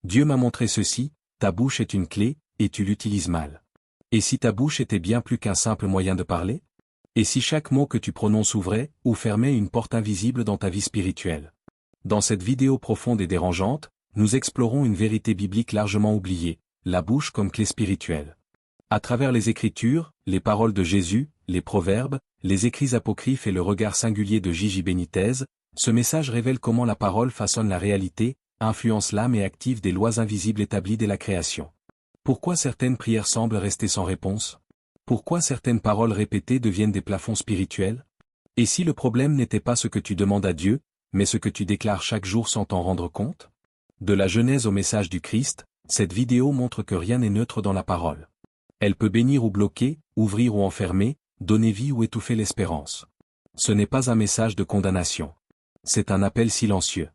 Dieu m'a montré ceci, ta bouche est une clé, et tu l'utilises mal. Et si ta bouche était bien plus qu'un simple moyen de parler? Et si chaque mot que tu prononces ouvrait ou fermait une porte invisible dans ta vie spirituelle? Dans cette vidéo profonde et dérangeante, nous explorons une vérité biblique largement oubliée, la bouche comme clé spirituelle. À travers les Écritures, les paroles de Jésus, les proverbes, les écrits apocryphes et le regard singulier de Gigi Benitez, ce message révèle comment la parole façonne la réalité, influence l'âme et active des lois invisibles établies dès la création. Pourquoi certaines prières semblent rester sans réponse? Pourquoi certaines paroles répétées deviennent des plafonds spirituels? Et si le problème n'était pas ce que tu demandes à Dieu, mais ce que tu déclares chaque jour sans t'en rendre compte? De la Genèse au message du Christ, cette vidéo montre que rien n'est neutre dans la parole. Elle peut bénir ou bloquer, ouvrir ou enfermer, donner vie ou étouffer l'espérance. Ce n'est pas un message de condamnation. C'est un appel silencieux.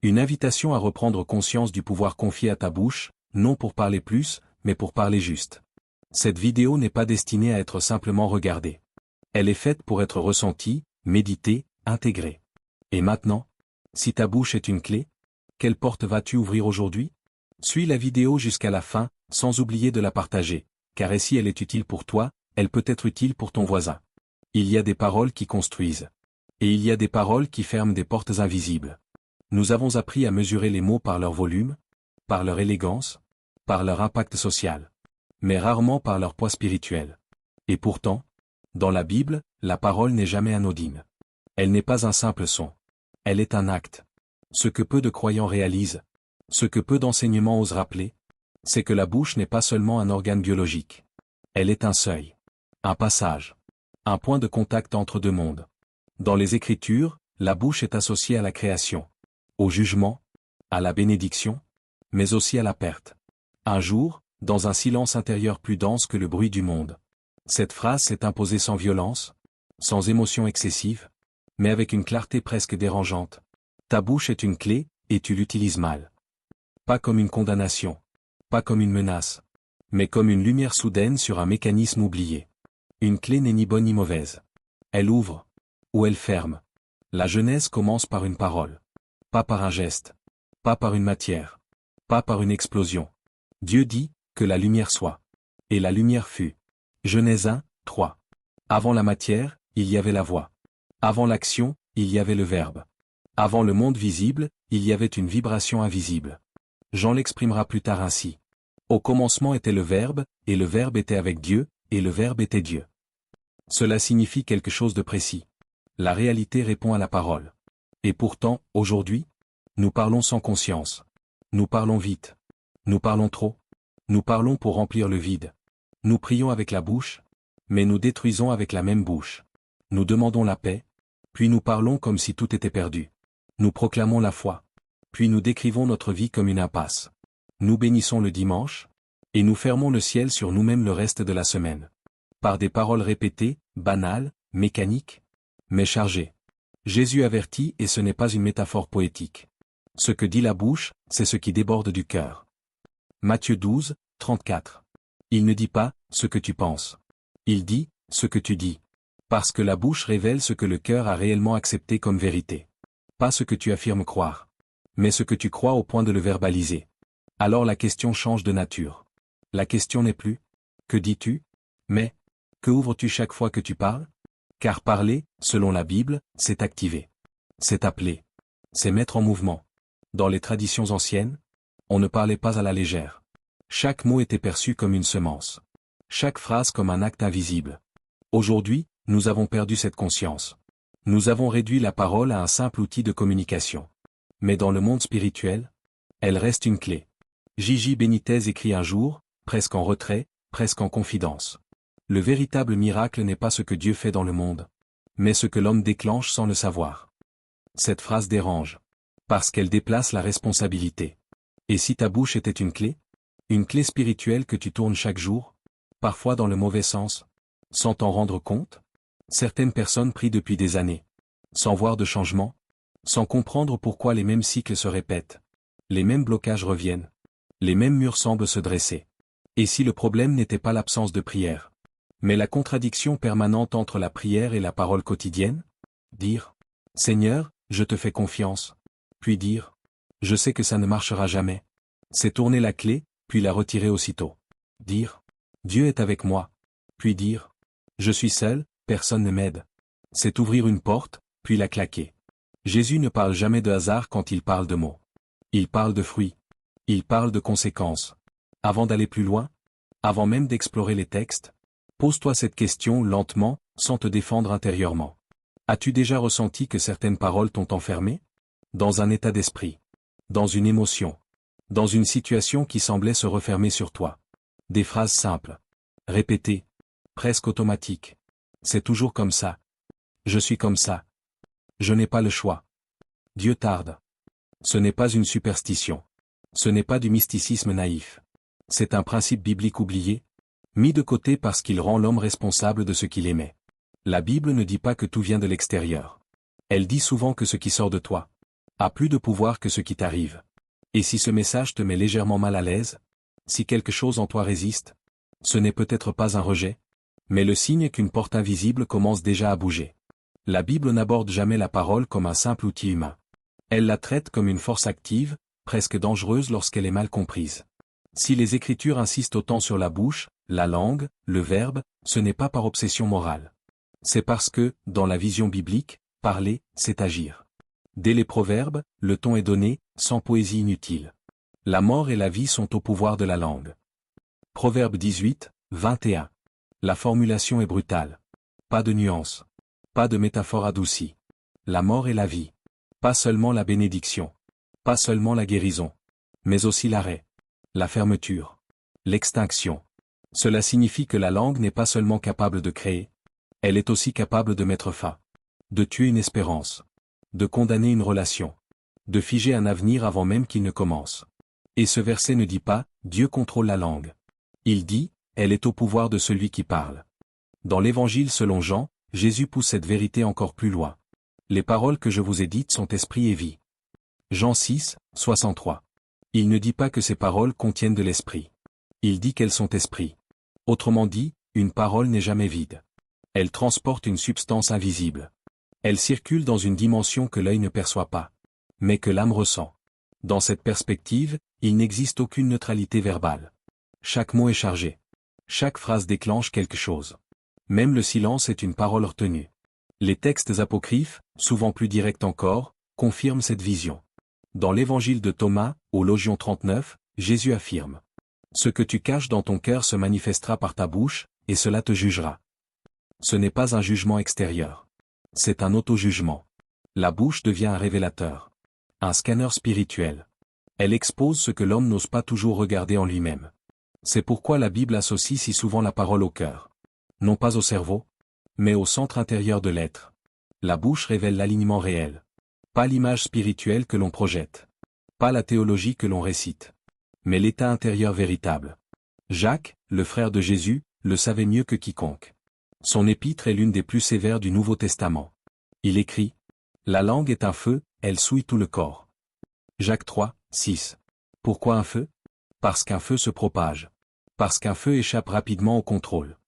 Une invitation à reprendre conscience du pouvoir confié à ta bouche, non pour parler plus, mais pour parler juste. Cette vidéo n'est pas destinée à être simplement regardée. Elle est faite pour être ressentie, méditée, intégrée. Et maintenant? Si ta bouche est une clé, quelle porte vas-tu ouvrir aujourd'hui? Suis la vidéo jusqu'à la fin, sans oublier de la partager, car si elle est utile pour toi, elle peut être utile pour ton voisin. Il y a des paroles qui construisent. Et il y a des paroles qui ferment des portes invisibles. Nous avons appris à mesurer les mots par leur volume, par leur élégance, par leur impact social, mais rarement par leur poids spirituel. Et pourtant, dans la Bible, la parole n'est jamais anodine. Elle n'est pas un simple son. Elle est un acte. Ce que peu de croyants réalisent, ce que peu d'enseignements osent rappeler, c'est que la bouche n'est pas seulement un organe biologique. Elle est un seuil, un passage, un point de contact entre deux mondes. Dans les Écritures, la bouche est associée à la création, au jugement, à la bénédiction, mais aussi à la perte. Un jour, dans un silence intérieur plus dense que le bruit du monde, cette phrase s'est imposée sans violence, sans émotion excessive, mais avec une clarté presque dérangeante. Ta bouche est une clé, et tu l'utilises mal. Pas comme une condamnation, pas comme une menace, mais comme une lumière soudaine sur un mécanisme oublié. Une clé n'est ni bonne ni mauvaise. Elle ouvre, ou elle ferme. La Genèse commence par une parole. Pas par un geste. Pas par une matière. Pas par une explosion. Dieu dit, que la lumière soit. Et la lumière fut. Genèse 1, 3. Avant la matière, il y avait la voix. Avant l'action, il y avait le verbe. Avant le monde visible, il y avait une vibration invisible. Jean l'exprimera plus tard ainsi. Au commencement était le Verbe, et le Verbe était avec Dieu, et le Verbe était Dieu. Cela signifie quelque chose de précis. La réalité répond à la parole. Et pourtant, aujourd'hui, nous parlons sans conscience. Nous parlons vite. Nous parlons trop. Nous parlons pour remplir le vide. Nous prions avec la bouche, mais nous détruisons avec la même bouche. Nous demandons la paix, puis nous parlons comme si tout était perdu. Nous proclamons la foi, puis nous décrivons notre vie comme une impasse. Nous bénissons le dimanche, et nous fermons le ciel sur nous-mêmes le reste de la semaine. Par des paroles répétées, banales, mécaniques, mais chargées. Jésus avertit et ce n'est pas une métaphore poétique. Ce que dit la bouche, c'est ce qui déborde du cœur. Matthieu 12, 34. Il ne dit pas, ce que tu penses. Il dit, ce que tu dis. Parce que la bouche révèle ce que le cœur a réellement accepté comme vérité. Pas ce que tu affirmes croire. Mais ce que tu crois au point de le verbaliser. Alors la question change de nature. La question n'est plus « Que dis-tu » mais « Que ouvres-tu chaque fois que tu parles » Car parler, selon la Bible, c'est activer. C'est appeler. C'est mettre en mouvement. Dans les traditions anciennes, on ne parlait pas à la légère. Chaque mot était perçu comme une semence. Chaque phrase comme un acte invisible. Aujourd'hui, nous avons perdu cette conscience. Nous avons réduit la parole à un simple outil de communication. Mais dans le monde spirituel, elle reste une clé. Gigi Benitez écrit un jour, presque en retrait, presque en confidence. Le véritable miracle n'est pas ce que Dieu fait dans le monde, mais ce que l'homme déclenche sans le savoir. Cette phrase dérange, parce qu'elle déplace la responsabilité. Et si ta bouche était une clé spirituelle que tu tournes chaque jour, parfois dans le mauvais sens, sans t'en rendre compte? Certaines personnes prient depuis des années, sans voir de changement, sans comprendre pourquoi les mêmes cycles se répètent. Les mêmes blocages reviennent. Les mêmes murs semblent se dresser. Et si le problème n'était pas l'absence de prière, mais la contradiction permanente entre la prière et la parole quotidienne? Dire « Seigneur, je te fais confiance », puis dire « Je sais que ça ne marchera jamais ». C'est tourner la clé, puis la retirer aussitôt. Dire « Dieu est avec moi », puis dire « Je suis seul, personne ne m'aide ». C'est ouvrir une porte, puis la claquer. Jésus ne parle jamais de hasard quand il parle de mots. Il parle de fruits. Il parle de conséquences. Avant d'aller plus loin, avant même d'explorer les textes, pose-toi cette question lentement, sans te défendre intérieurement. As-tu déjà ressenti que certaines paroles t'ont enfermé? Dans un état d'esprit. Dans une émotion. Dans une situation qui semblait se refermer sur toi. Des phrases simples. Répétées. Presque automatiques. C'est toujours comme ça. Je suis comme ça. Je n'ai pas le choix. Dieu tarde. Ce n'est pas une superstition. Ce n'est pas du mysticisme naïf. C'est un principe biblique oublié, mis de côté parce qu'il rend l'homme responsable de ce qu'il émet. La Bible ne dit pas que tout vient de l'extérieur. Elle dit souvent que ce qui sort de toi a plus de pouvoir que ce qui t'arrive. Et si ce message te met légèrement mal à l'aise, si quelque chose en toi résiste, ce n'est peut-être pas un rejet, mais le signe qu'une porte invisible commence déjà à bouger. La Bible n'aborde jamais la parole comme un simple outil humain. Elle la traite comme une force active, presque dangereuse lorsqu'elle est mal comprise. Si les Écritures insistent autant sur la bouche, la langue, le verbe, ce n'est pas par obsession morale. C'est parce que, dans la vision biblique, parler, c'est agir. Dès les proverbes, le ton est donné, sans poésie inutile. La mort et la vie sont au pouvoir de la langue. Proverbe 18, 21. La formulation est brutale. Pas de nuance. Pas de métaphore adoucie. La mort et la vie. Pas seulement la bénédiction. Pas seulement la guérison. Mais aussi l'arrêt. La fermeture. L'extinction. Cela signifie que la langue n'est pas seulement capable de créer. Elle est aussi capable de mettre fin. De tuer une espérance. De condamner une relation. De figer un avenir avant même qu'il ne commence. Et ce verset ne dit pas « Dieu contrôle la langue ». Il dit « Elle est au pouvoir de celui qui parle ». Dans l'Évangile selon Jean, Jésus pousse cette vérité encore plus loin. Les paroles que je vous ai dites sont esprit et vie. Jean 6, 63. Il ne dit pas que ces paroles contiennent de l'esprit. Il dit qu'elles sont esprit. Autrement dit, une parole n'est jamais vide. Elle transporte une substance invisible. Elle circule dans une dimension que l'œil ne perçoit pas, mais que l'âme ressent. Dans cette perspective, il n'existe aucune neutralité verbale. Chaque mot est chargé. Chaque phrase déclenche quelque chose. Même le silence est une parole retenue. Les textes apocryphes, souvent plus directs encore, confirment cette vision. Dans l'évangile de Thomas, au Logion 39, Jésus affirme « Ce que tu caches dans ton cœur se manifestera par ta bouche, et cela te jugera. » Ce n'est pas un jugement extérieur. C'est un auto-jugement. La bouche devient un révélateur. Un scanner spirituel. Elle expose ce que l'homme n'ose pas toujours regarder en lui-même. C'est pourquoi la Bible associe si souvent la parole au cœur. Non pas au cerveau, mais au centre intérieur de l'être. La bouche révèle l'alignement réel. Pas l'image spirituelle que l'on projette. Pas la théologie que l'on récite. Mais l'état intérieur véritable. Jacques, le frère de Jésus, le savait mieux que quiconque. Son épître est l'une des plus sévères du Nouveau Testament. Il écrit « La langue est un feu, elle souille tout le corps. » Jacques 3, 6. Pourquoi un feu? Parce qu'un feu se propage. Parce qu'un feu échappe rapidement au contrôle.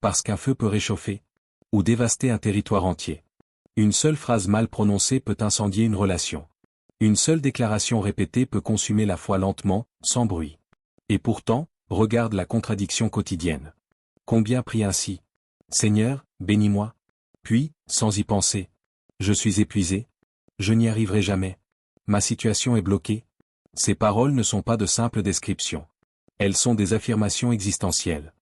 Parce qu'un feu peut réchauffer ou dévaster un territoire entier. Une seule phrase mal prononcée peut incendier une relation. Une seule déclaration répétée peut consumer la foi lentement, sans bruit. Et pourtant, regarde la contradiction quotidienne. Combien prient ainsi? Seigneur, bénis-moi. Puis, sans y penser. Je suis épuisé. Je n'y arriverai jamais. Ma situation est bloquée. Ces paroles ne sont pas de simples descriptions. Elles sont des affirmations existentielles.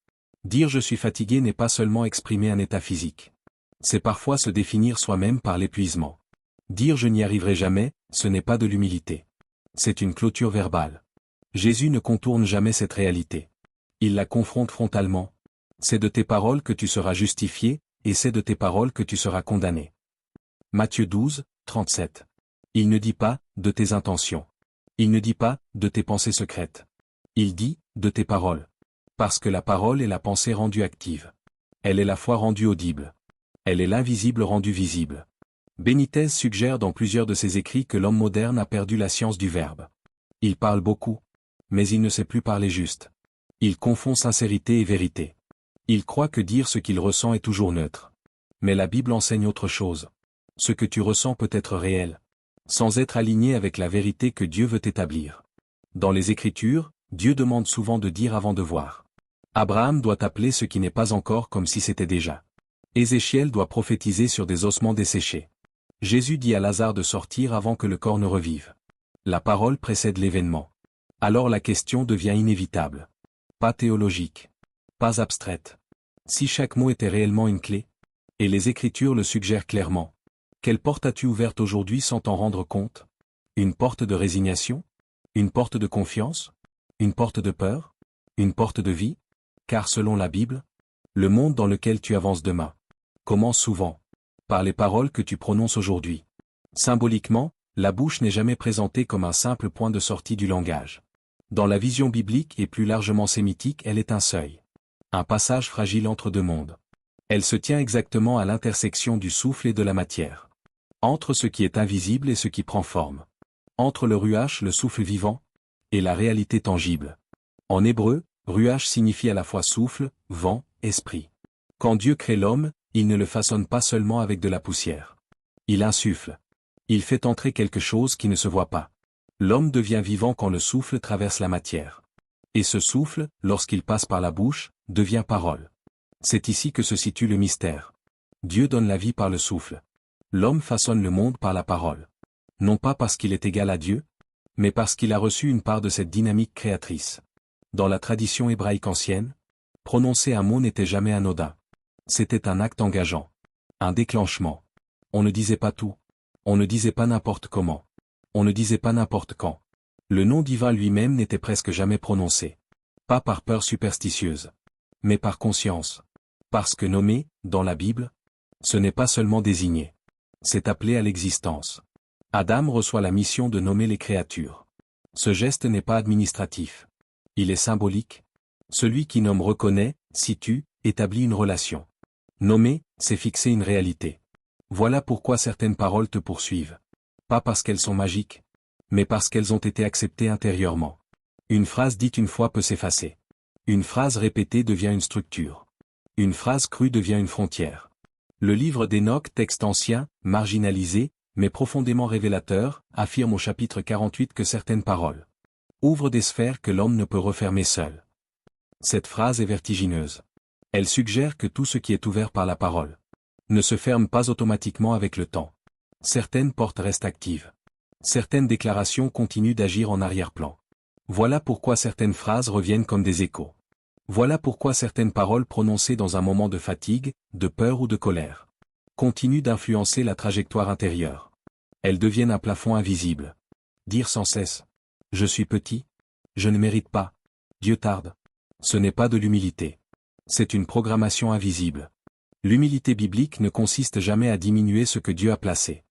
Dire je suis fatigué n'est pas seulement exprimer un état physique. C'est parfois se définir soi-même par l'épuisement. Dire je n'y arriverai jamais, ce n'est pas de l'humilité. C'est une clôture verbale. Jésus ne contourne jamais cette réalité. Il la confronte frontalement. C'est de tes paroles que tu seras justifié, et c'est de tes paroles que tu seras condamné. Matthieu 12, 37. Il ne dit pas, de tes intentions. Il ne dit pas, de tes pensées secrètes. Il dit, de tes paroles. Parce que la parole est la pensée rendue active. Elle est la foi rendue audible. Elle est l'invisible rendu visible. Benitez suggère dans plusieurs de ses écrits que l'homme moderne a perdu la science du verbe. Il parle beaucoup, mais il ne sait plus parler juste. Il confond sincérité et vérité. Il croit que dire ce qu'il ressent est toujours neutre. Mais la Bible enseigne autre chose. Ce que tu ressens peut être réel, sans être aligné avec la vérité que Dieu veut établir. Dans les Écritures, Dieu demande souvent de dire avant de voir. Abraham doit appeler ce qui n'est pas encore comme si c'était déjà. Ézéchiel doit prophétiser sur des ossements desséchés. Jésus dit à Lazare de sortir avant que le corps ne revive. La parole précède l'événement. Alors la question devient inévitable. Pas théologique. Pas abstraite. Si chaque mot était réellement une clé, et les Écritures le suggèrent clairement, quelle porte as-tu ouverte aujourd'hui sans t'en rendre compte? Une porte de résignation? Une porte de confiance? Une porte de peur? Une porte de vie? Car selon la Bible, le monde dans lequel tu avances demain commence souvent par les paroles que tu prononces aujourd'hui. Symboliquement, la bouche n'est jamais présentée comme un simple point de sortie du langage. Dans la vision biblique et plus largement sémitique, elle est un seuil. Un passage fragile entre deux mondes. Elle se tient exactement à l'intersection du souffle et de la matière. Entre ce qui est invisible et ce qui prend forme. Entre le ruach, le souffle vivant, et la réalité tangible. En hébreu, ruach signifie à la fois souffle, vent, esprit. Quand Dieu crée l'homme, il ne le façonne pas seulement avec de la poussière. Il insuffle. Il fait entrer quelque chose qui ne se voit pas. L'homme devient vivant quand le souffle traverse la matière. Et ce souffle, lorsqu'il passe par la bouche, devient parole. C'est ici que se situe le mystère. Dieu donne la vie par le souffle. L'homme façonne le monde par la parole. Non pas parce qu'il est égal à Dieu, mais parce qu'il a reçu une part de cette dynamique créatrice. Dans la tradition hébraïque ancienne, prononcer un mot n'était jamais anodin. C'était un acte engageant. Un déclenchement. On ne disait pas tout. On ne disait pas n'importe comment. On ne disait pas n'importe quand. Le nom divin lui-même n'était presque jamais prononcé. Pas par peur superstitieuse. Mais par conscience. Parce que nommer, dans la Bible, ce n'est pas seulement désigner. C'est appeler à l'existence. Adam reçoit la mission de nommer les créatures. Ce geste n'est pas administratif. Il est symbolique. Celui qui nomme reconnaît, situe, établit une relation. Nommer, c'est fixer une réalité. Voilà pourquoi certaines paroles te poursuivent. Pas parce qu'elles sont magiques, mais parce qu'elles ont été acceptées intérieurement. Une phrase dite une fois peut s'effacer. Une phrase répétée devient une structure. Une phrase crue devient une frontière. Le livre d'Enoch, texte ancien, marginalisé, mais profondément révélateur, affirme au chapitre 48 que certaines paroles ouvrent des sphères que l'homme ne peut refermer seul. Cette phrase est vertigineuse. Elle suggère que tout ce qui est ouvert par la parole ne se ferme pas automatiquement avec le temps. Certaines portes restent actives. Certaines déclarations continuent d'agir en arrière-plan. Voilà pourquoi certaines phrases reviennent comme des échos. Voilà pourquoi certaines paroles prononcées dans un moment de fatigue, de peur ou de colère continuent d'influencer la trajectoire intérieure. Elles deviennent un plafond invisible. Dire sans cesse « Je suis petit. Je ne mérite pas. Dieu tarde ». Ce n'est pas de l'humilité. C'est une programmation invisible. L'humilité biblique ne consiste jamais à diminuer ce que Dieu a placé.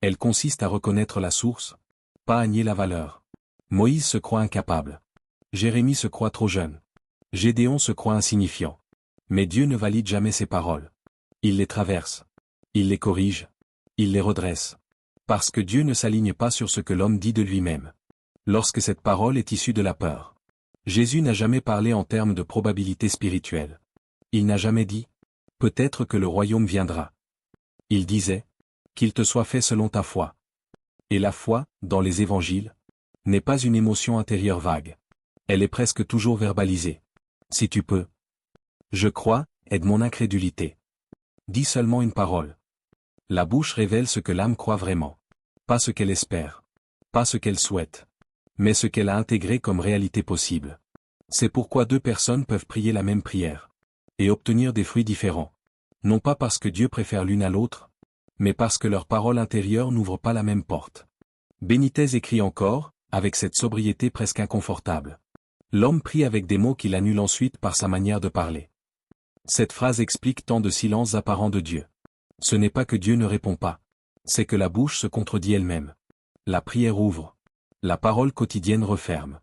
Elle consiste à reconnaître la source, pas à nier la valeur. Moïse se croit incapable. Jérémie se croit trop jeune. Gédéon se croit insignifiant. Mais Dieu ne valide jamais ses paroles. Il les traverse. Il les corrige. Il les redresse. Parce que Dieu ne s'aligne pas sur ce que l'homme dit de lui-même. Lorsque cette parole est issue de la peur. Jésus n'a jamais parlé en termes de probabilité spirituelle. Il n'a jamais dit « Peut-être que le royaume viendra ». Il disait « Qu'il te soit fait selon ta foi ». Et la foi, dans les évangiles, n'est pas une émotion intérieure vague. Elle est presque toujours verbalisée. Si tu peux. Je crois, aide mon incrédulité. Dis seulement une parole. La bouche révèle ce que l'âme croit vraiment. Pas ce qu'elle espère. Pas ce qu'elle souhaite. Mais ce qu'elle a intégré comme réalité possible. C'est pourquoi deux personnes peuvent prier la même prière. Et obtenir des fruits différents. Non pas parce que Dieu préfère l'une à l'autre, mais parce que leur parole intérieure n'ouvre pas la même porte. Benitez écrit encore, avec cette sobriété presque inconfortable. L'homme prie avec des mots qu'il annule ensuite par sa manière de parler. Cette phrase explique tant de silences apparents de Dieu. Ce n'est pas que Dieu ne répond pas. C'est que la bouche se contredit elle-même. La prière ouvre. La parole quotidienne referme.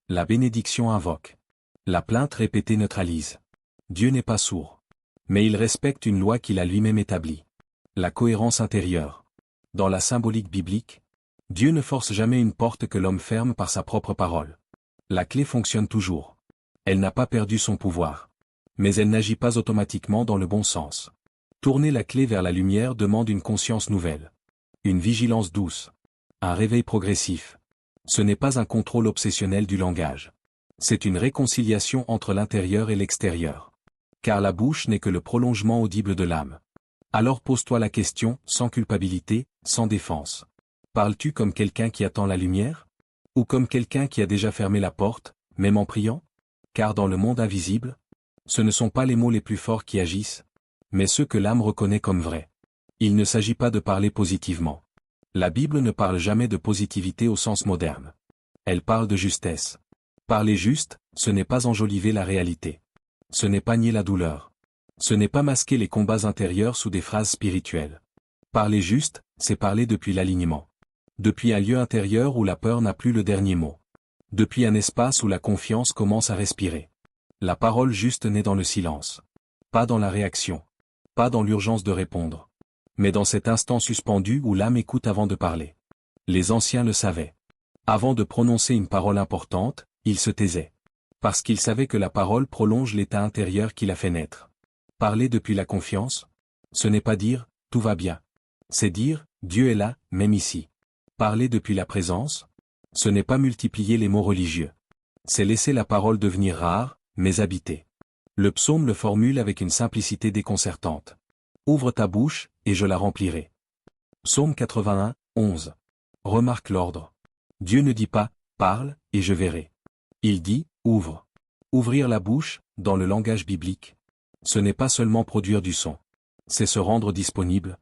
La bénédiction invoque. La plainte répétée neutralise. Dieu n'est pas sourd. Mais il respecte une loi qu'il a lui-même établie. La cohérence intérieure. Dans la symbolique biblique, Dieu ne force jamais une porte que l'homme ferme par sa propre parole. La clé fonctionne toujours. Elle n'a pas perdu son pouvoir. Mais elle n'agit pas automatiquement dans le bon sens. Tourner la clé vers la lumière demande une conscience nouvelle. Une vigilance douce. Un réveil progressif. Ce n'est pas un contrôle obsessionnel du langage. C'est une réconciliation entre l'intérieur et l'extérieur. Car la bouche n'est que le prolongement audible de l'âme. Alors pose-toi la question, sans culpabilité, sans défense. Parles-tu comme quelqu'un qui attend la lumière? Ou comme quelqu'un qui a déjà fermé la porte, même en priant? Car dans le monde invisible, ce ne sont pas les mots les plus forts qui agissent, mais ceux que l'âme reconnaît comme vrais. Il ne s'agit pas de parler positivement. La Bible ne parle jamais de positivité au sens moderne. Elle parle de justesse. Parler juste, ce n'est pas enjoliver la réalité. Ce n'est pas nier la douleur. Ce n'est pas masquer les combats intérieurs sous des phrases spirituelles. Parler juste, c'est parler depuis l'alignement. Depuis un lieu intérieur où la peur n'a plus le dernier mot. Depuis un espace où la confiance commence à respirer. La parole juste naît dans le silence. Pas dans la réaction. Pas dans l'urgence de répondre. Mais dans cet instant suspendu où l'âme écoute avant de parler. Les anciens le savaient. Avant de prononcer une parole importante, ils se taisaient. Parce qu'ils savaient que la parole prolonge l'état intérieur qui la fait naître. Parler depuis la confiance, ce n'est pas dire « tout va bien ». C'est dire « Dieu est là, même ici ». Parler depuis la présence, ce n'est pas multiplier les mots religieux. C'est laisser la parole devenir rare, mais habitée. Le psaume le formule avec une simplicité déconcertante. Ouvre ta bouche, et je la remplirai. Psaume 81, 11. Remarque l'ordre. Dieu ne dit pas « parle, et je verrai ». Il dit « ouvre ». Ouvrir la bouche, dans le langage biblique, ce n'est pas seulement produire du son. C'est se rendre disponible.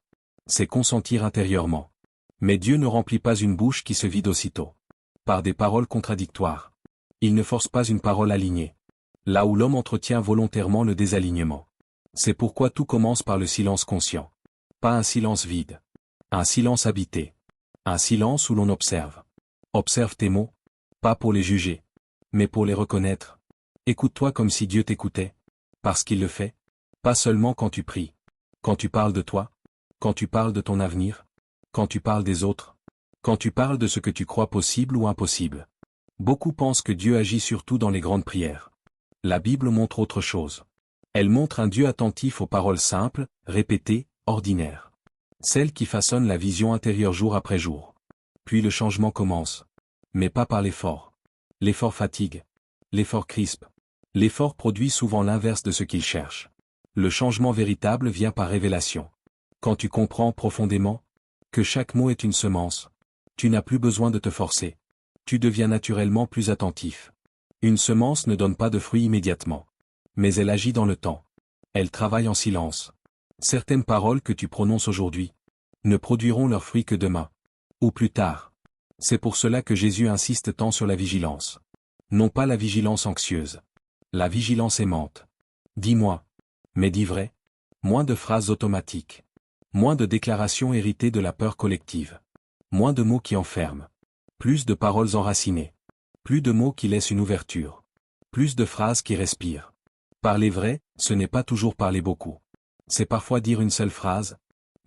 C'est consentir intérieurement. Mais Dieu ne remplit pas une bouche qui se vide aussitôt. Par des paroles contradictoires. Il ne force pas une parole alignée. Là où l'homme entretient volontairement le désalignement. C'est pourquoi tout commence par le silence conscient. Pas un silence vide. Un silence habité. Un silence où l'on observe. Observe tes mots. Pas pour les juger. Mais pour les reconnaître. Écoute-toi comme si Dieu t'écoutait. Parce qu'il le fait. Pas seulement quand tu pries. Quand tu parles de toi. Quand tu parles de ton avenir. Quand tu parles des autres. Quand tu parles de ce que tu crois possible ou impossible. Beaucoup pensent que Dieu agit surtout dans les grandes prières. La Bible montre autre chose. Elle montre un Dieu attentif aux paroles simples, répétées, ordinaires. Celles qui façonnent la vision intérieure jour après jour. Puis le changement commence. Mais pas par l'effort. L'effort fatigue. L'effort crispe. L'effort produit souvent l'inverse de ce qu'il cherche. Le changement véritable vient par révélation. Quand tu comprends profondément que chaque mot est une semence, tu n'as plus besoin de te forcer. Tu deviens naturellement plus attentif. Une semence ne donne pas de fruits immédiatement. Mais elle agit dans le temps. Elle travaille en silence. Certaines paroles que tu prononces aujourd'hui ne produiront leurs fruits que demain. Ou plus tard. C'est pour cela que Jésus insiste tant sur la vigilance. Non pas la vigilance anxieuse. La vigilance aimante. Dis-moi. Mais dis vrai. Moins de phrases automatiques. Moins de déclarations héritées de la peur collective. Moins de mots qui enferment. Plus de paroles enracinées. Plus de mots qui laissent une ouverture. Plus de phrases qui respirent. Parler vrai, ce n'est pas toujours parler beaucoup. C'est parfois dire une seule phrase,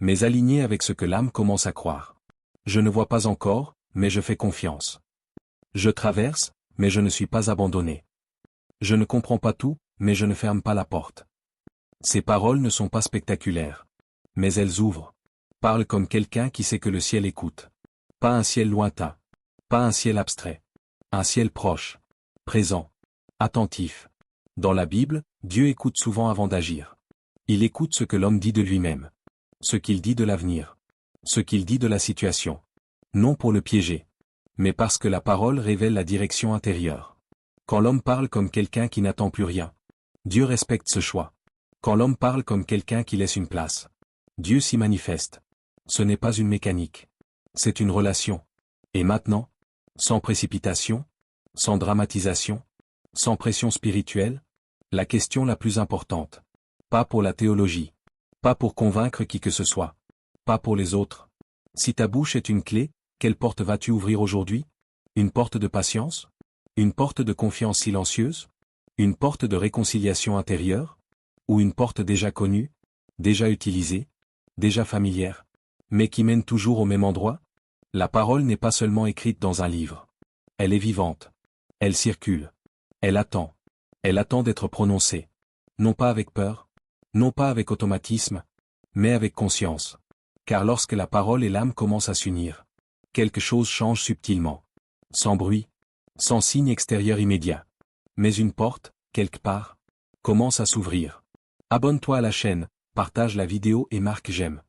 mais aligné avec ce que l'âme commence à croire. Je ne vois pas encore, mais je fais confiance. Je traverse, mais je ne suis pas abandonné. Je ne comprends pas tout, mais je ne ferme pas la porte. Ces paroles ne sont pas spectaculaires. Mais elles ouvrent. Parle comme quelqu'un qui sait que le ciel écoute. Pas un ciel lointain. Pas un ciel abstrait. Un ciel proche. Présent. Attentif. Dans la Bible, Dieu écoute souvent avant d'agir. Il écoute ce que l'homme dit de lui-même. Ce qu'il dit de l'avenir. Ce qu'il dit de la situation. Non pour le piéger. Mais parce que la parole révèle la direction intérieure. Quand l'homme parle comme quelqu'un qui n'attend plus rien, Dieu respecte ce choix. Quand l'homme parle comme quelqu'un qui laisse une place, Dieu s'y manifeste. Ce n'est pas une mécanique. C'est une relation. Et maintenant, sans précipitation, sans dramatisation, sans pression spirituelle, la question la plus importante. Pas pour la théologie. Pas pour convaincre qui que ce soit. Pas pour les autres. Si ta bouche est une clé, quelle porte vas-tu ouvrir aujourd'hui? Une porte de patience? Une porte de confiance silencieuse? Une porte de réconciliation intérieure? Ou une porte déjà connue, déjà utilisée, déjà familière, mais qui mène toujours au même endroit? La parole n'est pas seulement écrite dans un livre. Elle est vivante. Elle circule. Elle attend. Elle attend d'être prononcée. Non pas avec peur, non pas avec automatisme, mais avec conscience. Car lorsque la parole et l'âme commencent à s'unir, quelque chose change subtilement. sans bruit, sans signe extérieur immédiat. Mais une porte, quelque part, commence à s'ouvrir. Abonne-toi à la chaîne, partage la vidéo et marque j'aime.